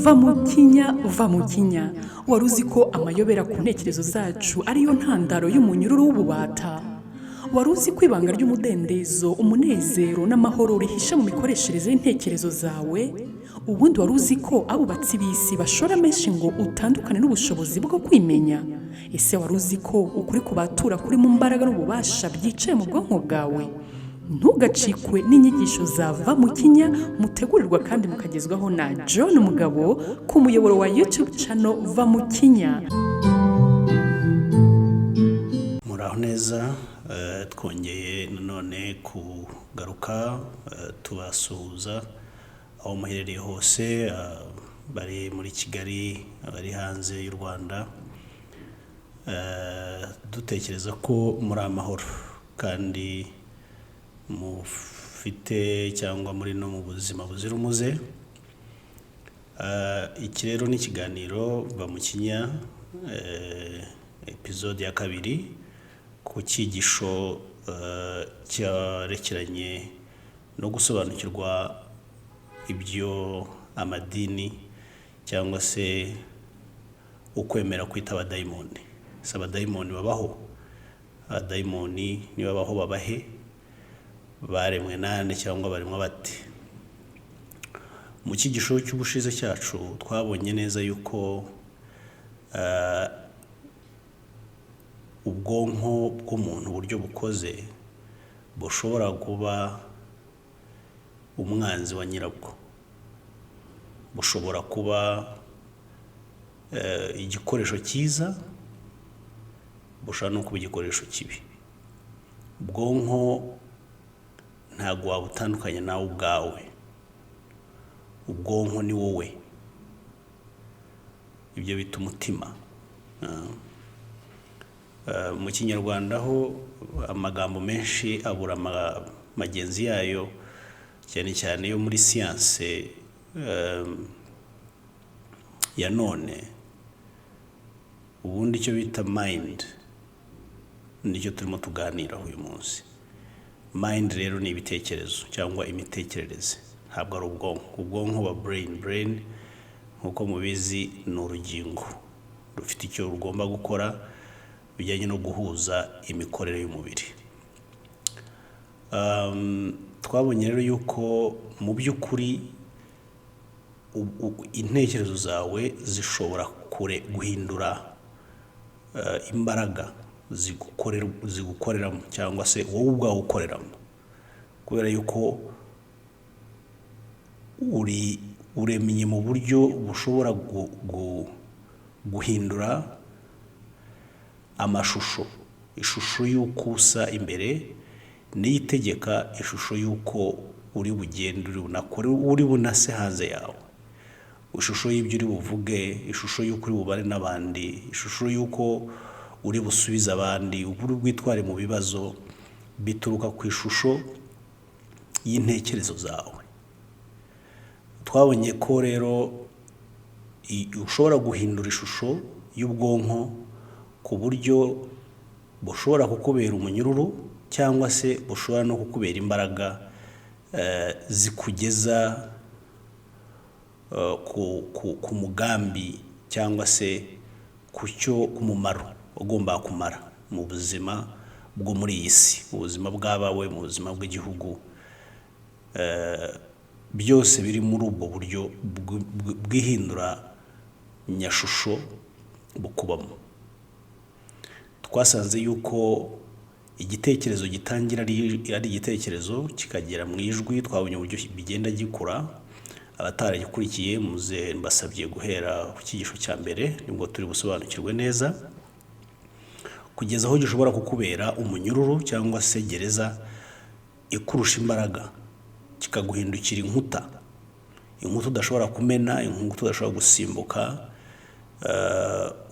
va mu kinya wari uzi ko amayobera ku ntekerezo zacu ariyo ntandaro y'umunyururu w'ububata. Wari uzi ko ibanga ry'umudendezo, umunezero n'amahoro rihishe mu mikoreshereze y'intekerezo zawe? Ubundi wari uzi ko abubatsi b'isi bashora menshi ngo utandukane n'ubushobozi bwo kwimenya? Ese wari uzi ko ukuri kubatura kuri mu mbaraga n'ububasha byicaye mu bwonko bwawe? Ntugacikwe n'inyigisho zava mu kinya mutegurirwa kandi mukagezwaho na John Mugabo ku muyoboro wa YouTube channel va mu kinya. Muraho neza, twongeye nanone kugaruka tubasuhuza aho muherereye hose, bari muri Kigali, bari hanze y'u Rwanda. Dutekereza ko muri amahoro kandi mufite cyangwa muri no mu buzima buzira umuze. Iki rero ni ikiganiro va mu kinya, episode ya kabiri ku cyigisho cyarekeranye no gusobanukirwa ibyo amadini cyangwa se ukwemera kwita abadayimoni. Si abadayimoni babaho, abadayimoni nibabaho babahe, baremwe nande cyangwa baremwa bate? Mu cyigisho cy'ubushize cyacu twabonye neza yuko ubwonko bw'umuntu uburyo bukoze bushobora kuba umwanzi wa nyirabwo, bushobora kuba igikoresho cyiza, bushobora no kuba igikoresho kibi. Ubwonko ntabwo wabutandukanya nawe ubwawe, ubwonko ni wowe, ibyo bita umutima. Mu Kinyarwanda ho amagambo menshi abura magenzi yayo, cyane cyane yo muri siyanse ya none. Ubundi icyo bita mind nicyo turimo tuganiraho uyu munsi. Mind rero ni ibitekerezo cyangwa imitekerereze, ntabwo ari ubwonko. Ubwonko wa brain nkuko mubizi ni urugingo rufite icyo rugomba gukora bijyanye no guhuza imikorere y'umubiri. Twabonye rero yuko mu by'ukuri intekerezo zawe zishobora guhindura imbaraga zigukoreramo cyangwa se wowe ubwawe ukoreramo, kubera yuko uremye mu buryo bushobora guhindura amashusho, ishusho y'uko usa imbere n'itegeka ishusho y'uko uri bugende, uri bunase hanze yawe, ishusho y'ibyo uri buvuge, ishusho y'uko uri bubare n'abandi, ishusho y'uko uri busubiza abandi, uri bwitware mu bibazo, bituruka ku ishusho y'intekerezo zawe. Twabonye ko rero ushobora guhindura ishusho y'ubwonko ku buryo bushobora kukubera umunyururu cyangwa se bushobora no kukubera imbaraga zikugeza ku mugambi cyangwa se ku mumaro ugomba kumara mu buzima bwo muri iyi si, mu buzima bw'abawe, mu buzima bw'igihugu. Byose biri muri ubwo buryo bw'ihindura nyashusho bukubamo. Twasanze yuko igitekerezo gitangira ari igitekerezo kikagera mu ijwi. Twabonye uburyo bigenda gikura. Abataragikurikiye muze mbasabye guhera ku cyigisho cya mbere nibwo turi busobanukirwe neza, kugeza aho gishobora kukubera umunyururu cyangwa se gereza ikurusha imbaraga, kikaguhindukira inkuta udashobora kumena, inkuta udashobora gusimbuka,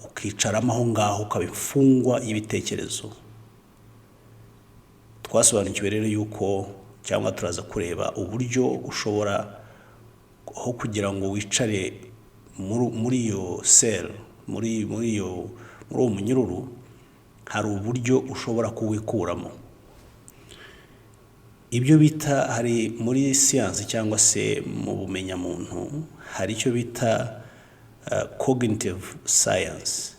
ukicaramo aho ngaho ukaba imfungwa y'ibitekerezo. Twasobanukiwe rero yuko, cyangwa turaza kureba uburyo ushobora aho kugira ngo wicare muri iyo cell, muri uwo munyururu, hari uburyo ushobora kuwikuramo. ibyo bita, hari muri siyansi cyangwa se mu bumenyamuntu hari icyo bita cognitive science.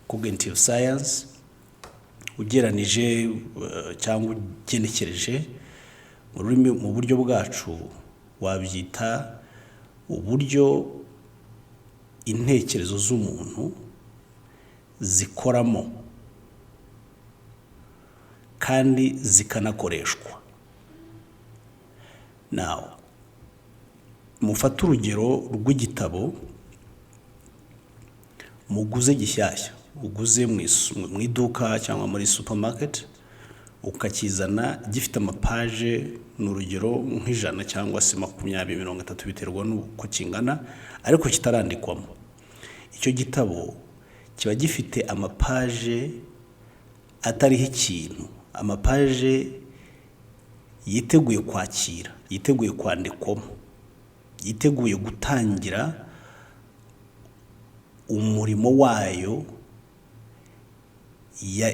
Cognitive science ugeranije cyangwa ugenekereje mu buryo bwacu wabyita uburyo intekerezo z'umuntu zikoramo kandi zikanakoreshwa. Now, mufate urugero rw'igitabo muguze gishyashya, uguze mu iduka cyangwa muri supermarket, ukakizana gifite amapaje n'urugero nk'ijana cyangwa se 20, 30 biterwa n'uko kingana, ariko kitarandikwamo. Icyo gitabo kiba gifite amapaje atariho ikintu, amapaje yiteguye kwakira, yiteguye kwandikwamo, yiteguye gutangira umurimo wayo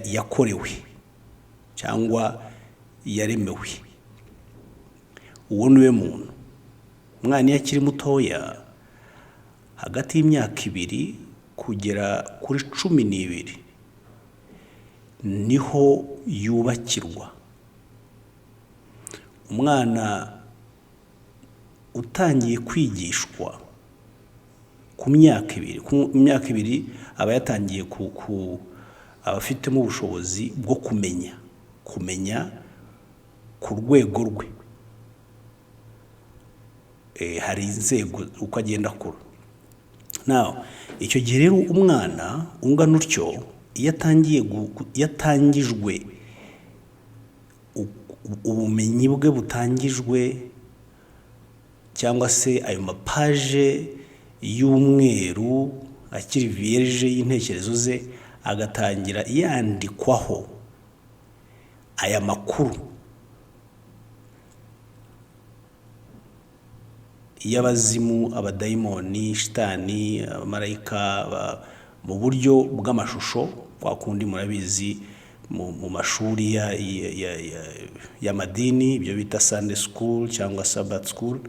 yakorewe cyangwa yaremewe. Uwo niwe muntu. Umwana iyo akiri mutoya hagati y'imyaka 2 kugera kuri 12 niho yubakirwa. Umwana utangiye kwigishwa ku myaka 2 aba yatangiye abafitemo ubushobozi bwo kumenya ku rwego rwe. Hari inzego uko agenda akura. Now, icyo gihe rero umwana ungana utyo yatangijwe ubumenyi bwe butangijwe, cyangwa se ayo mapaje y'umweru akiri vierge y'intekerezo ze, agatangira yandikwaho aya makuru y'abazimu, abadayimoni, shitani, abamarayika, mu buryo bw'amashusho. Kwa kundi murabizi mu mashuri y'amadini, ibyo bita Sunday school cyangwa Sabbath school,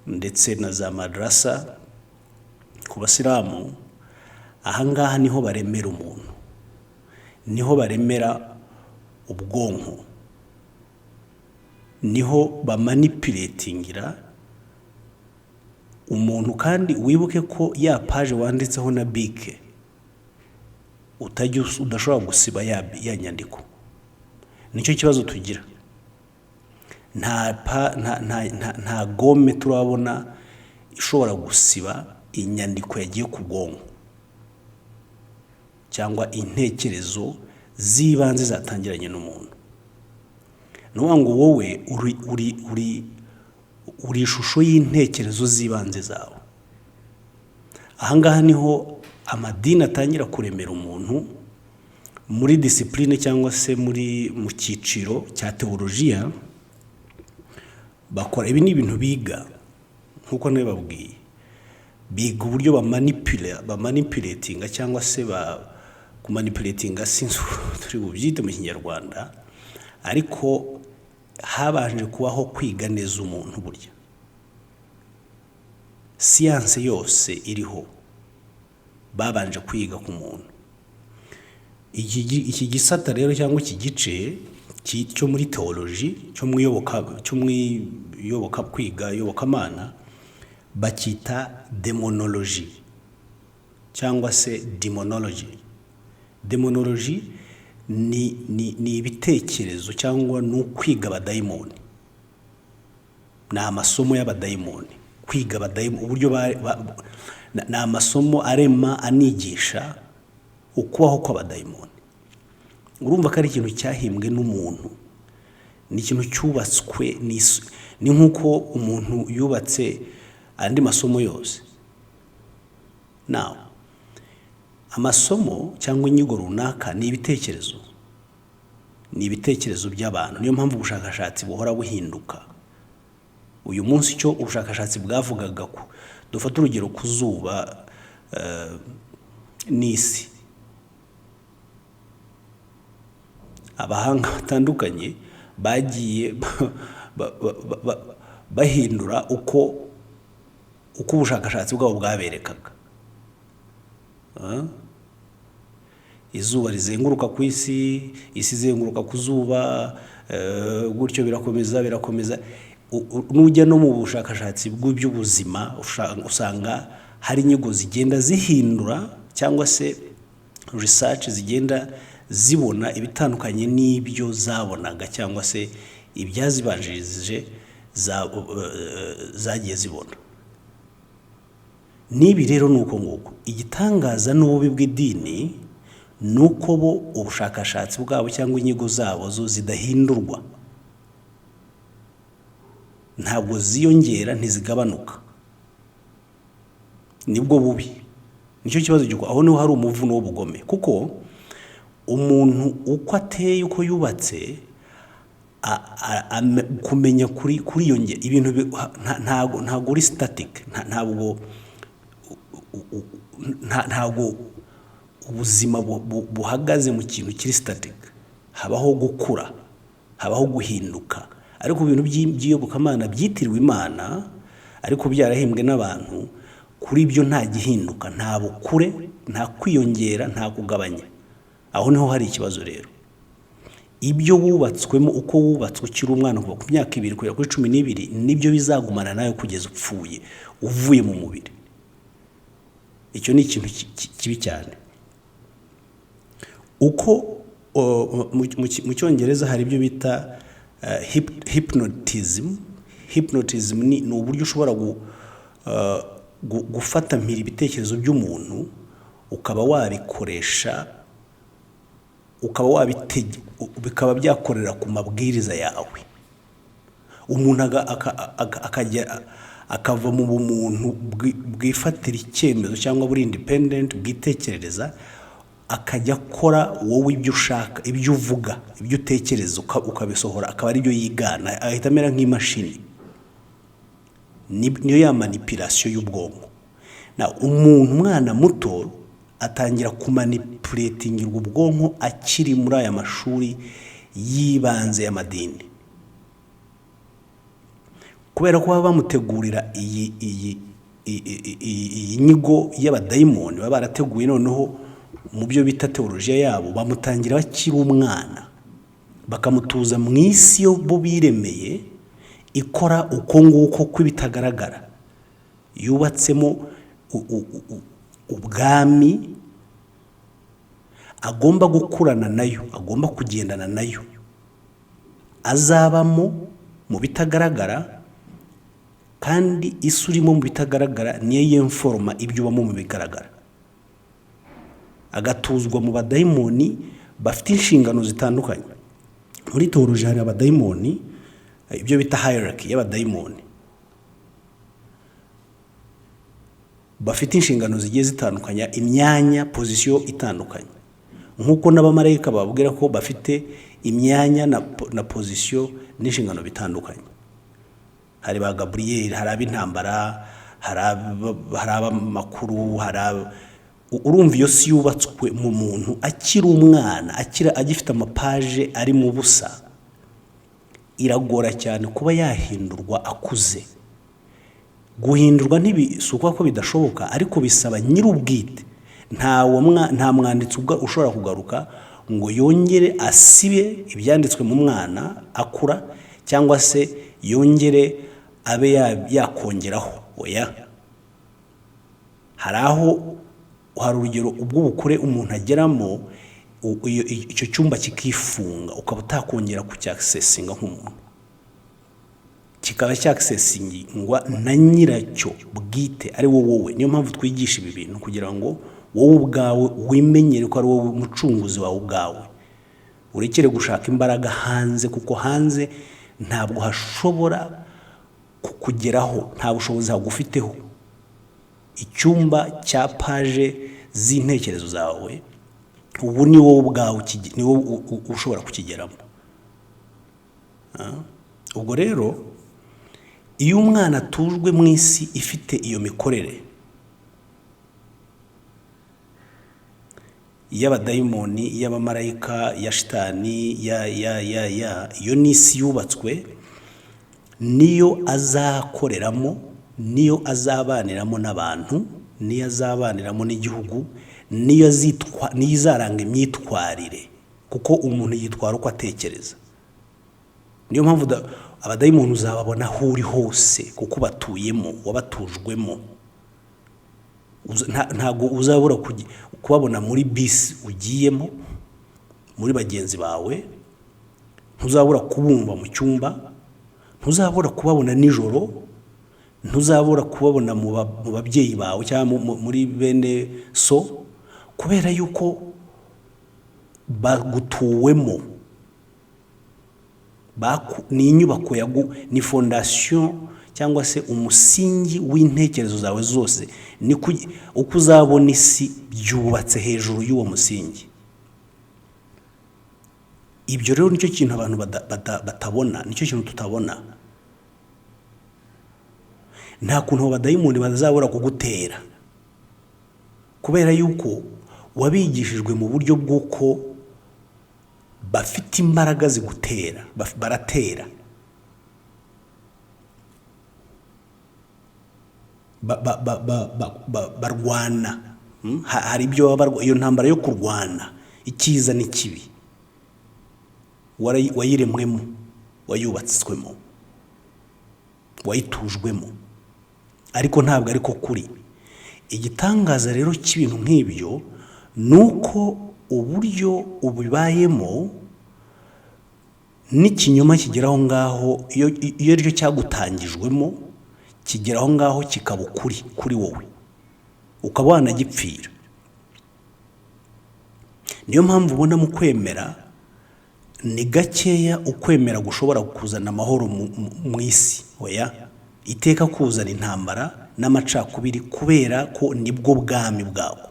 ndetse na za madrasa ku basilamu. Ahangaha niho baremera umuntu, niho baremera ubwonko, niho bamanipulatingira umuntu. Kandi wibuke ko ya page wanditseho na bike udashobora gusiba ya nyandiko. Nicyo kibazo tugira. Nta gome turabona ishobora gusiba inyandiko yagiye ku bwonko cyangwa intekerezo z'ibanze zatangiranye n'umuntu. Nuvuga ngo wowe uri ishusho y'intekerezo z'ibanze zawe. Ahangaha niho amadini atangira kuremera umuntu muri discipline cyangwa se mu cyiciro cya teologiya. Bakora ibi ni ibintu biga, nkuko nawe babwiye, biga uburyo bamanipulatinga cyangwa se kumanipulatinga, sinzi turi bubyite mu Kinyarwanda, ariko habanje kubaho kwiga neza umuntu. Burya siyanse yose iriho babanje kwiga ku muntu. Iki gisata rero cyangwa iki gice cyo muri teoloji, cyo mu iyobokamana, bakita demonology cyangwa se demonology. Demonology ni ibitekerezo cyangwa no kwiga abadayimoni. Ni amasomo y'abadayimoni, kwiga abadayimoni, uburyo ni amasomo arema anigisha ukubaho kw'abadayimoni. Urumva ko ari ikintu cyahimbwe n'umuntu, ni ikintu cyubatswe, ni nk'uko umuntu yubatse andi masomo yose. Now, amasomo cyangwa inyigo runaka ni ibitekerezo by'abantu. Niyo mpamvu ubushakashatsi buhora buhinduka. Uyu munsi cyo ubushakashatsi bwavugaga ko dufata urugero ku zuba n'isi. Abahanga batandukanye bagiye bahindura uko ubushakashatsi bwabo bwaberekaga. Izuba rizenguruka ku isi, isi izenguruka ku zuba, gutyo birakomeza. Nujya no mu bushakashatsi bw'iby'ubuzima usanga hari inyigo zigenda zihindura cyangwa se research zigenda zibona ibitandukanye n'ibyo zabonaga cyangwa se ibyazibanjirije zagiye zibona. Nibi rero nuko nguko igitangaza n'ububi bw'idini nuko bo ubushakashatsi bwabo cyangwa inyigo zabo zo zidahindurwa, ntabwo ziyongera ntizigabanuka. Nibwo bubi, nicyo kibazo giko. Aho niho hari umuvuno w'ubugome, kuko umuntu uko ateye uko yubatse kumenya kuri yongera ibintu ntabwo uri static, ntabwo ubuzima buhagaze mu kintu kiri static. Habaho gukura, habaho guhinduka. Ariko ibintu by'iyobokamana byitiriwe Imana ariko byarahimbwe n'abantu, kuri ibyo nta gihinduka, nta bukure, nta kwiyongera, nta kugabanya. Aho niho hari ikibazo rero. Ibyo wubatswemo uko wubatswe ukiri umwana kuva ku myaka 2 kugera kuri 12 nibyo bizagumana nayo kugeza upfuye uvuye mu mubiri. Icyo ni ikintu kibi cyane. Uko mu Cyongereza hari ibyo bita hypnotism. Hypnotism ni uburyo ushobora gufata mpiri ibitekerezo by'umuntu ukaba wabikoresha, ukaba bikaba byakorera ku mabwiriza yawe. Umuntu akava mu bumuntu bwifatira icyemezo cyangwa buri independent bwitekerereza, akajya akora wowe ibyo ushaka, ibyo uvuga, ibyo utekereza ukabisohora, akaba ari byo yigana, ahita amera nk'imashini. Niyo ya manipulation y'ubwonko. Na umwana muto atangira kumanipulatingirwa ubwonko akiri muri aya mashuri yibanze y'amadini, kubera ko baba bamutegurira iyi nyigo y'abadayimoni baba barateguye. Noneho mu byo bita teologiya yabo bamutangira bakiri umwana, bakamutuza mu isi yo bo biremeye ikora uko nguko kw'ibitagaragara, yubatsemo ubwami agomba gukurana nayo, agomba kugendana nayo, azabamo mu bitagaragara, kandi isi urimo mu bitagaragara niyo yemforma ibyo ubamo mu bigaragara. Agatuzwa mu badayimoni bafite inshingano zitandukanye. Muri teologiya hari abadayimoni, ibyo bita hierarchy y'abadayimoni, bafite inshingano zigiye zitandukanye, imyanya, position itandukanye. Nkuko n'abamarayika bababwira ko bafite imyanya na position n'inshingano bitandukanye. Hari ba Gabriel, hari ab'intambara, hari abamakuru, urumva iyo si yubatswe mu muntu akiri umwana, agifite amapaje ari mu busa, iragora cyane kuba yahindurwa akuze. Guhindurwa ntibisuka ko bidashoboka, ariko bisaba nyir'ubwite. Nta mwanditsi ushobora kugaruka ngo yongere asibe ibyanditswe mu mwana akura, cyangwa se yongere abe yakongeraho. Oya, hari urugero ubw'ubukure umuntu ageramo, icyo cyumba kikifunga, ukaba utakongera kucyaccessinga nk'umuntu, kikaba cyaccessingwa na nyiracyo bwite ari wowe. Niyo mpamvu twigisha ibi bintu, kugira ngo wowe ubwawe wimenyere ko ari wowe umucunguzi wawe ubwawe, urekere gushaka imbaraga hanze, kuko hanze ntabwo hashobora kukugeraho, nta bushobozi hagufiteho. Icyumba cya paje z'intekerezo zawe ubu ni wowe ubwawe, ni wowe ushobora kukigeramo. Ubwo rero iyo umwana atujwe mu isi ifite iyo mikorere, y'abadayimoni, y'abamarayika, ya shitani, iyo n'isi yubatswe, niyo azakoreramo, niyo azabaniramo n'abantu, niyo azabaniramo n'igihugu, niyo izaranga imyitwarire, kuko umuntu yitwara uko atekereza. Niyo mpamvu abadayimoni uzababona aho uri hose, kuko batuyemo, wabatujwemo. Ntago uzabura kubabona muri bisi ugiyemo, muri bagenzi bawe, ntuzabura kubumva mu cyumba, ntuzabura kubabona nijoro, ntuzabura kubabona mu babyeyi bawe cyangwa muri bene so, kubera yuko bagutuwemo. Ni inyubako ni fondation cyangwa se umusingi w'intekerezo zawe zose. Uko uzabona isi byubatse hejuru y'uwo musingi. Ibyo rero nicyo kintu abantu batabona, nicyo kintu tutabona. Nta kuntu abadayimoni bazabura kugutera, kubera yuko wabigishijwe mu buryo bw'uko bafite imbaraga zigutera, baratera. Barwana. Hari ibyo iyo ntambara yo kurwana, icyiza n'ikibi, wayiremwemo, wayubatswemo, wayitujwemo, ariko ntabwo ariko kuri. Igitangaza rero cy'ibintu nk'ibyo nuko uburyo ubibayemo n'ikinyoma kigeraho ngaho, iyo ryo cyagutangijwemo kigeraho ngaho kikaba ukuri kuri wowe, ukaba wanagipfira. Niyo mpamvu ubona mu kwemera ni gakeya ukwemera gushobora kuzana amahoro mu isi. Oya, iteka kuzana intambara n'amacakubiri, kubera ko nibwo bwami bwabo.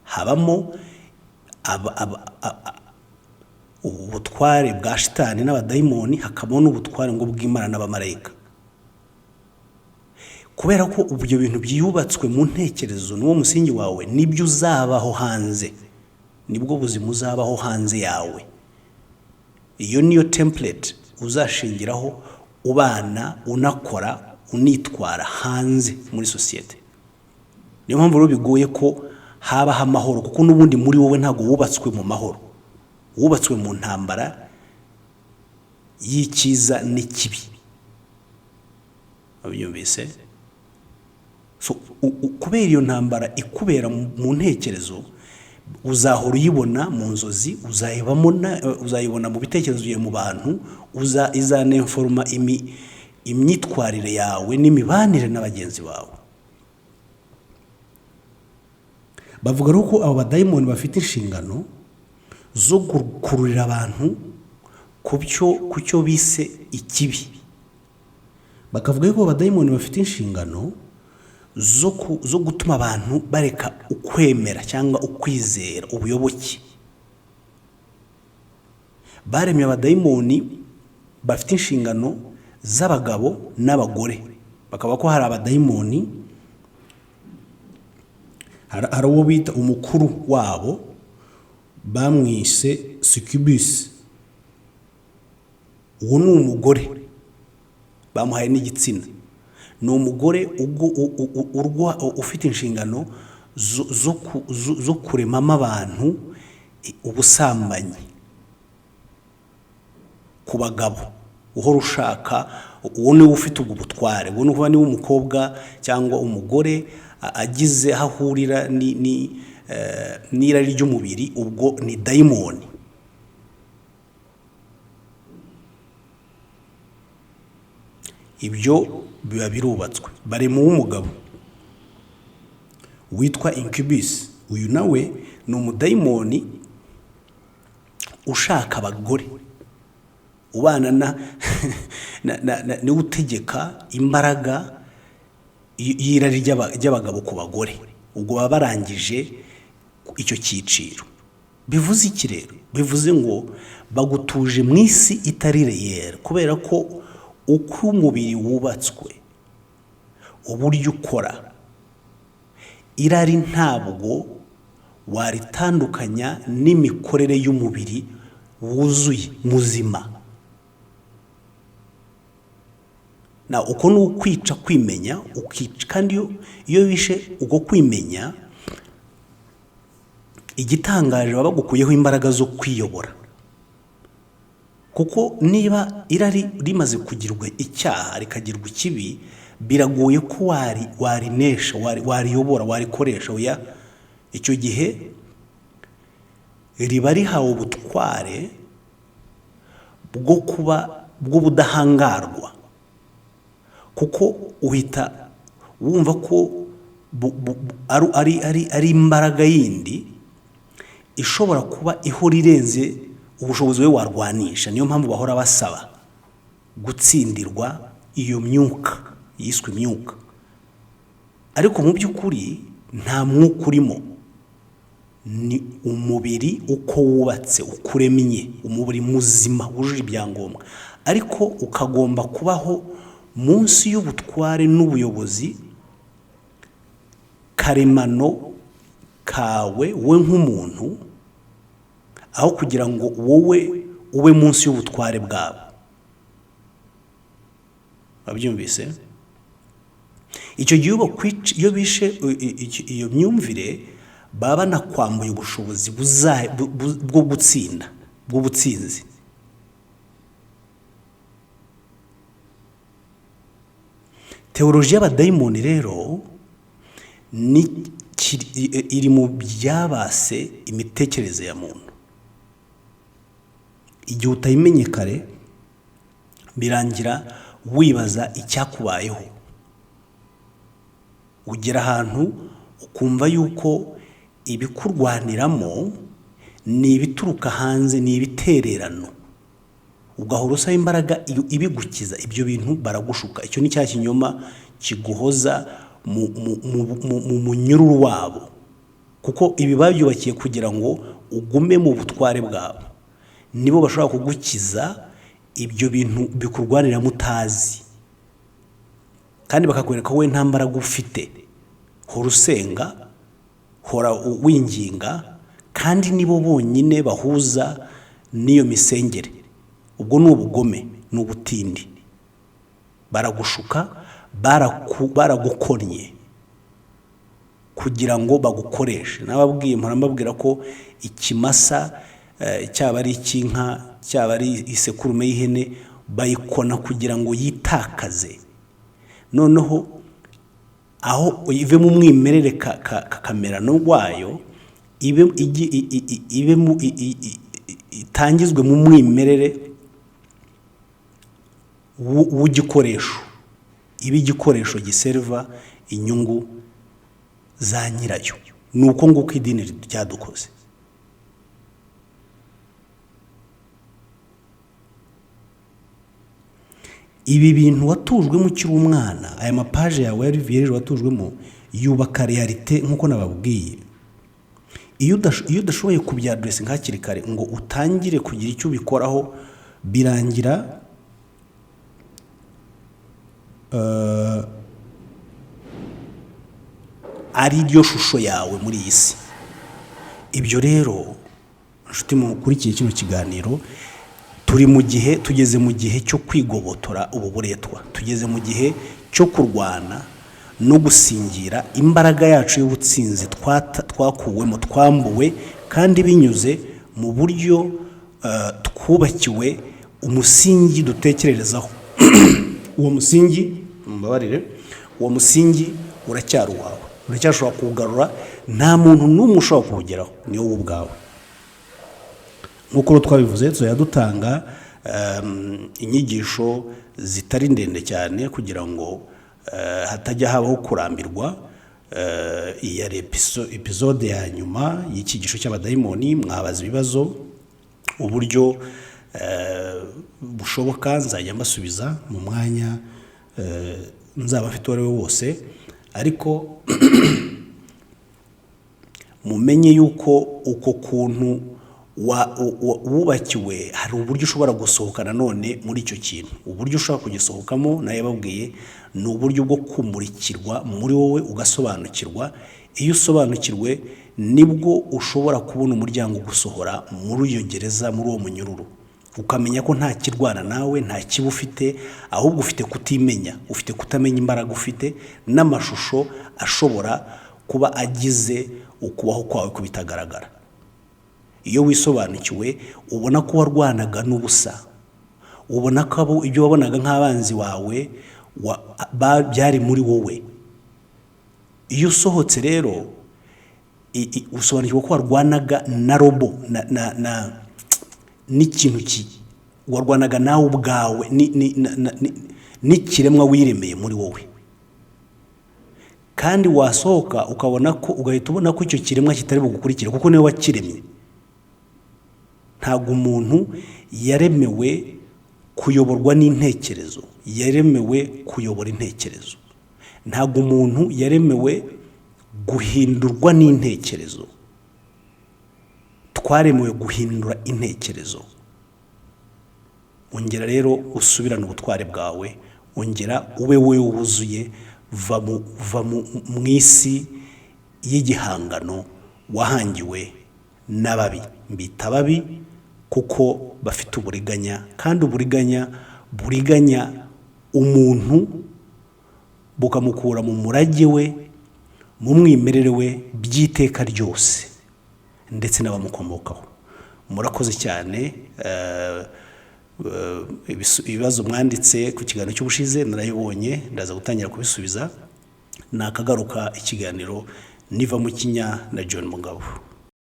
Habamo ubutware bwa shitani n'abadayimoni, hakabamo n'ubutware ngo bw'Imana n'abamarayika. Kubera ko ibyo bintu byubatswe mu ntekerezo, n'uwo musingi wawe, nibyo uzabaho hanze, nibwo buzima uzabaho hanze yawe. Iyo niyo template uzashingiraho ubana, unakora, unitwara hanze muri sosiyete. Niyo mpamvu rero bigoye ko habaho amahoro, kuko n'ubundi muri wowe ntabwo wubatswe mu mahoro, wubatswe mu ntambara y'icyiza n'ikibi. Abyumvise? So kubera iyo ntambara ikubera mu ntekerezo, uzahora uyibona mu nzozi, uzayibona mu bitekerezo byawe, mu bantu, izaninforma imyitwarire yawe n'imibanire n'abagenzi bawe. Bavuga rero ko abo badayimoni bafite inshingano zo gukururira abantu ku cyo bise ikibi. Bakavuga ko abadayimoni bafite inshingano zo gutuma abantu bareka ukwemera cyangwa ukwizera, ubuyoboke. Baremye abadayimoni bafite inshingano z'abagabo n'abagore. Bakaba ko hari abadayimoni, hari uwo bita umukuru wabo bamwise succubus. Uwo ni umugore bamuhaye n'igitsina. Ni umugore ufite inshingano zo kuremamo abantu ubusambanyi ku bagabo. Uhora ushaka, uwo niwe ufite ubwo butware. Uwo ni ukuvuga niba umukobwa cyangwa umugore agize aho ahurira n'irari ry'umubiri, ubwo ni dayimoni. Ibyo biba birubatswe. Barema umugabo witwa incubus. Uyu nawe ni umudayimoni ushaka abagore, ubana niwe utegeka imbaraga y'irari ry'abagabo ku bagore. Ubwo baba barangije icyo cyiciro. Bivuze iki rero? Bivuze ngo bagutuje mu isi itari reyera, kubera ko uko umubiri wubatswe, uburyo ukora, irari ntabwo waritandukanya n'imikorere y'umubiri wuzuye muzima. Na uko ni ukwica kwimenya, ukica. Kandi iyo wishe uko kwimenya, igitangaje baba bagukuyeho imbaraga zo kwiyobora. Kuko niba irari rimaze kugirwa icyaha rikagirwa ikibi, biragoye ko warinesha, wariyobora, warikoresha. Oya, icyo gihe riba rihawe ubutware bw'ubudahangarwa, kuko uhita wumva ko ari imbaraga yindi ishobora kuba ihora irenze ubushobozi we warwanisha. Niyo mpamvu bahora basaba gutsindirwa iyo myuka yiswe imyuka. Ariko mu by'ukuri nta mwuka urimo, ni umubiri uko wubatse, uko uremye, umubiri muzima wujuje ibyangombwa, ariko ukagomba kubaho munsi y'ubutware n'ubuyobozi karemano kawe we nk'umuntu, aho kugira ngo wowe ube munsi y'ubutware bwabo. Babyumvise? Icyo gihe iyo bishe iyo myumvire, baba banakwambuye ubushobozi bwo gutsinda, bw'ubutsinzi. Teoloji y'abadayimoni rero iri mu byabase imitekerereze ya muntu. Igihe utayimenye kare, birangira wibaza icyakubayeho. Ugera ahantu ukumva yuko ibikurwaniramo ni ibituruka hanze, ni ibitererano, ugahora usaba imbaraga ibigukiza. Ibyo bintu baragushuka. Icyo ni cya kinyoma kiguhoza mu munyururu wabo, kuko ibi babyubakiye kugira ngo ugume mu butware bwabo. Nibo bashobora kugukiza ibyo bintu bikurwaniramo utazi, kandi bakakwereka ko we nta mbaraga ufite. Hora usenga, hora winginga, kandi nibo bonyine bahuza n'iyo misengere. Ubwo ni ubugome, ni ubutindi. Baragushuka, baragukonye kugira ngo bagukoreshe. Nababwiye, mpora ko ikimasa cyaba ari icy'inka, cyaba ari isekurume y'ihene, bayikona kugira ngo yitakaze. Noneho aho ive mu mwimerere kamerano rwayo, itangizwe mu mwimerere w'igikoresho, ibe igikoresho giserva inyungu za nyirayo. Ni uko nguko idini ryadukoze. Ibi bintu watujwemo ukiri umwana, aya mapaje yawe ya Riviere watujwemo, yubaka realite nk'uko nababwiye. Iyo udashoboye kubyadresse hakiri kare ngo utangire kugira icyo ubikoraho, birangira ari ryo shusho yawe muri iyi si. Ibyo rero nshuti mukurikiye kino kiganiro, tugeze mu gihe cyo kwigobotora ubu buretwa. Tugeze mu gihe cyo kurwana no gusingira imbaraga yacu y'ubutsinzi twakuwemo, twambuwe, kandi binyuze mu buryo twubakiwe umusingi dutekererezaho. Uwo musingi, mbabarire, uwo musingi uracyari uwawe, uracyashobora kuwugarura. Nta muntu n'umwe ushobora kuwugeraho, ni wowe ubwawe. Nk'uko twabivuze, tuzajya dutanga inyigisho zitari ndende cyane kugira ngo hatajya habaho kurambirwa. Iyi ari episode ya nyuma y'icyigisho cy'abadayimoni. Mwabaza ibibazo uburyo bushoboka, nzajya mbasubiza mu mwanya nzaba mfite uwo ari we wose. Ariko mumenye yuko uko kuntu wubakiwe, hari uburyo ushobora gusohoka none muri icyo kintu. Uburyo ushobora kugisohokamo, naye babwiye, ni uburyo bwo kumurikirwa muri wowe ugasobanukirwa. Iyo usobanukirwe nibwo ushobora kubona umuryango gusohora muri iyo gereza, muri uwo munyururu, ukamenya ko nta kirwana nawe, nta kiba ufite, ahubwo ufite kutimenya, ufite kutamenya imbaraga ufite, n'amashusho ashobora kuba agize ukubaho kwawe kubitagaragara. Iyo wisobanukiwe ubona ko warwanaga n'ubusa, ubona ko ibyo wabonaga nk'abanzi wawe byari muri wowe. Iyo usohotse rero usobanukirwa ko warwanaga na robo n'ikintu warwanaga nawe ubwawe n'ikiremwa wiremeye muri wowe, kandi wasohoka ukabona ko ugahita ubona ko icyo kiremwa kitari bugukurikire kuko niwe wakiremye. Ntabwo umuntu yaremewe kuyoborwa n'intekerezo, yaremewe kuyobora intekerezo. Ntabwo umuntu yaremewe guhindurwa n'intekerezo, twaremewe guhindura intekerezo. Ongera rero usubirane ubutware bwawe, ongera ube we wuzuye, va mu isi y'igihangano wahangiwe n'ababi. Mbita babi kuko bafite uburiganya, kandi uburiganya buriganya umuntu bukamukura mu murage we, mu mwimerere we by'iteka ryose, ndetse n'abamukomokaho. Murakoze cyane. Ibibazo mwanditse ku kiganiro cy'ubushize narayibonye, ndaza gutangira kubisubiza. Nakagaruka ikiganiro Niva mu Kinya na John Mugabo.